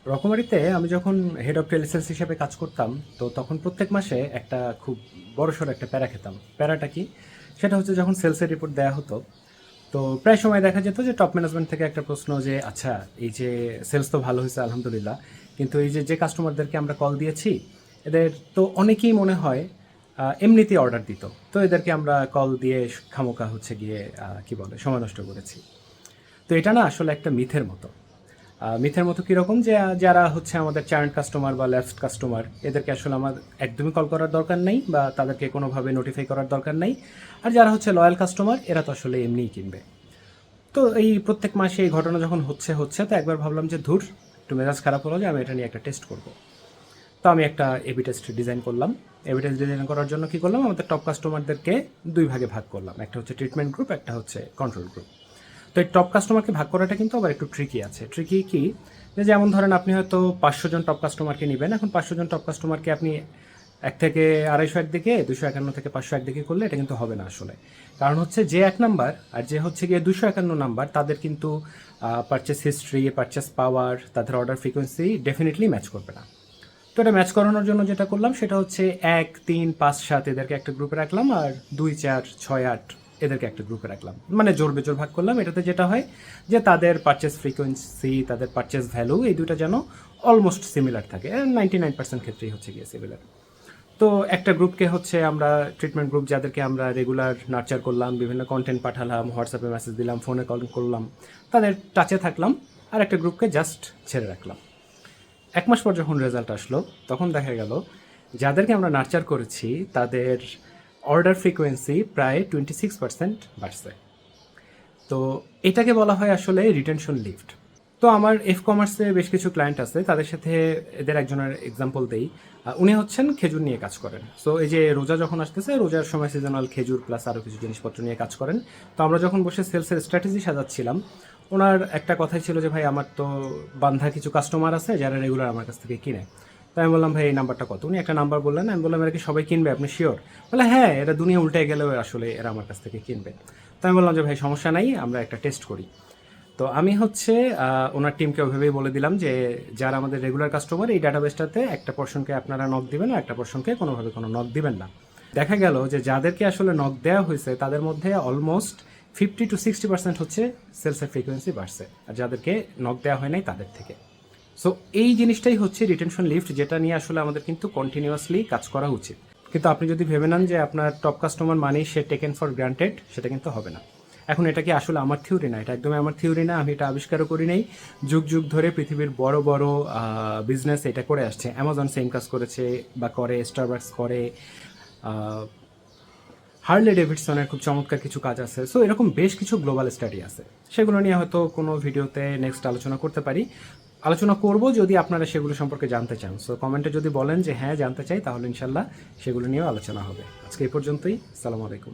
রকমারিতে আমি যখন head of telesales হিসেবে কাজ করতাম, তো তখন প্রত্যেক মাসে একটা খুব বড়সড় একটা প্যারা খেতাম। প্যারাটা কি? সেটা হচ্ছে যখন সেলসের রিপোর্ট দেওয়া হতো, তো প্রায় সময় দেখা যেত যে টপ ম্যানেজমেন্ট থেকে একটা প্রশ্ন যে আচ্ছা, এই যে সেলস তো ভালো হয়েছে আলহামদুলিল্লাহ, কিন্তু এই যে যে কাস্টমারদেরকে আমরা কল দিয়েছি এদের তো অনেকেই মনে হয় এমনিতেই অর্ডার দিত, তো এদেরকে আমরা কল দিয়ে খামোকা হচ্ছে গিয়ে কি বলে সময় নষ্ট করেছি। তো এটা না আসলে একটা মিথের মতো। মিথের মতো কীরকম যে যারা হচ্ছে আমাদের চার্ন্ড কাস্টমার বা ল্যাপসড কাস্টমার, এদেরকে আসলে আমার একদমই কল করার দরকার নেই বা তাদেরকে কোনোভাবে নোটিফাই করার দরকার নেই। আর যারা হচ্ছে লয়াল কাস্টমার এরা তো আসলে এমনিই কিনবে। তো এই প্রত্যেক মাসে এই ঘটনা যখন হচ্ছে তো একবার ভাবলাম যে ধুর, একটু মেজাজ খারাপ হলো যে আমি এটা নিয়ে একটা টেস্ট করব। তো আমি একটা এবি টেস্ট ডিজাইন করলাম। এবি টেস্ট ডিজাইন করার জন্য কী করলাম, আমাদের টপ কাস্টমারদেরকে দুই ভাগে ভাগ করলাম, একটা হচ্ছে ট্রিটমেন্ট গ্রুপ, একটা হচ্ছে কন্ট্রোল গ্রুপ। তো এই টপ কাস্টমারকে ভাগ করাটা কিন্তু আবার একটু ট্রিকি আছে। ট্রিকি কি, যে যেমন ধরেন আপনি হয়তো 500 জন টপ কাস্টমারকে নেবেন। এখন 500 জন টপ কাস্টমারকে আপনি 1 থেকে 250 একদিকে, 251 থেকে 500 একদিকে করলে এটা কিন্তু হবে না আসলে। কারণ হচ্ছে যে 1 নাম্বার আর যে হচ্ছে গিয়ে 251 নাম্বার, তাদের কিন্তু পারচেস হিস্ট্রি, পারচেস পাওয়ার, তাদের অর্ডার ফ্রিকোয়েন্সি ডেফিনেটলি ম্যাচ করবে না। তো এটা ম্যাচ করানোর জন্য যেটা করলাম সেটা হচ্ছে 1, 3, 5, 7 এদেরকে একটা গ্রুপে রাখলাম, আর 2, 4, 6, 8 এদেরকে একটা গ্রুপে রাখলাম। মানে জোর বেজোর ভাগ করলাম। এটাতে যেটা হয় যে তাদের পারচেস ফ্রিকোয়েন্সি, তাদের পারচেস ভ্যালু, এই দুটো যেন অলমোস্ট সিমিলার থাকে। 99% ক্ষেত্রেই হচ্ছে গিয়ে সিমিলার। তো একটা গ্রুপকে হচ্ছে আমরা ট্রিটমেন্ট গ্রুপ, যাদেরকে আমরা রেগুলার নার্চার করলাম, বিভিন্ন কন্টেন্ট পাঠালাম, হোয়াটসঅ্যাপে মেসেজ দিলাম, ফোনে কল করলাম, তাদের টাচে থাকলাম। আর একটা গ্রুপকে জাস্ট ছেড়ে রাখলাম। 1 মাস পর যখন রেজাল্ট আসলো, তখন দেখা গেল যাদেরকে আমরা নার্চার করেছি তাদের অর্ডার ফ্রিকোয়েন্সি প্রায় 26% বাড়ছে। তো এটাকে বলা হয় আসলে রিটেনশন লিফট। তো আমার এফ কমার্সে বেশ কিছু ক্লায়েন্ট আছে, তাদের সাথে এদের একজনের এক্সাম্পল দেই। উনি হচ্ছেন খেজুর নিয়ে কাজ করেন। সো এই যে রোজা যখন আসতেছে, রোজার সময় সিজনাল খেজুর প্লাস আরও কিছু জিনিসপত্র নিয়ে কাজ করেন। তো আমরা যখন বসে সেলসের স্ট্র্যাটেজি সাজাচ্ছিলাম, ওনার একটা কথাই ছিল যে ভাই, আমার তো বান্ধা কিছু কাস্টমার আছে যারা রেগুলার আমার কাছ থেকে কিনে। তো আমি বললাম ভাই, এই নাম্বারটা কত? উনি একটা নাম্বার বললেন। আমি বললাম এরা কি সবাই কিনবে, আপনি শিওর? বলে হ্যাঁ, এরা দুনিয়া উল্টে গেলেও আসলে এরা আমার কাছ থেকে কিনবে। তো আমি বললাম যে ভাই, সমস্যা নাই, আমরা একটা টেস্ট করি। তো আমি হচ্ছে ওনার টিমকে ওইভাবেই বলে দিলাম যে যারা আমাদের রেগুলার কাস্টমার, এই ডাটাবেসটাতে একটা পোর্শনকে আপনারা নক দিবেন আর একটা পোর্শনকে কোনোভাবে কোনো নক দিবেন না। দেখা গেল যে যাদেরকে আসলে নক দেওয়া হয়েছে তাদের মধ্যে অলমোস্ট 50 to 60% হচ্ছে সেলসের ফ্রিকোয়েন্সি বাড়ছে, আর যাদেরকে নক দেওয়া হয় নাই তাদের থেকে। সো এই জিনিসটাই হচ্ছে রিটেনশন লিফট, যেটা নিয়ে আসলে আমাদের কিন্তু কন্টিনিউয়াসলি কাজ করা উচিত। কিন্তু আপনি যদি ভেবে নেন যে আপনার টপ কাস্টমার মানেই সে টেকেন ফর গ্রান্টেড, সেটা কিন্তু হবে না। এখন এটা কি আসলে আমার থিওরি না, এটা একদমই আমার থিওরি না, আমি এটা আবিষ্কারও করি নাই। যুগ যুগ ধরে পৃথিবীর বড় বড় বিজনেস এটা করে আসছে। অ্যামাজন সেম কাজ করেছে বা করে, স্টারবাকস করে, হার্লে ডেভিডসনের খুব চমৎকার কিছু কাজ আছে। সো এরকম বেশ কিছু গ্লোবাল স্টাডি আছে, সেগুলো নিয়ে হয়তো কোনো ভিডিওতে নেক্সট আলোচনা করতে পারি। আলোচনা করব যদি আপনারা সেগুলো সম্পর্কে জানতে চান। সো কমেন্টে যদি বলেন যে হ্যাঁ জানতে চাই, তাহলে ইনশাল্লাহ সেগুলো নিয়েও আলোচনা হবে। আজকে এই পর্যন্তই। আসসালামু আলাইকুম।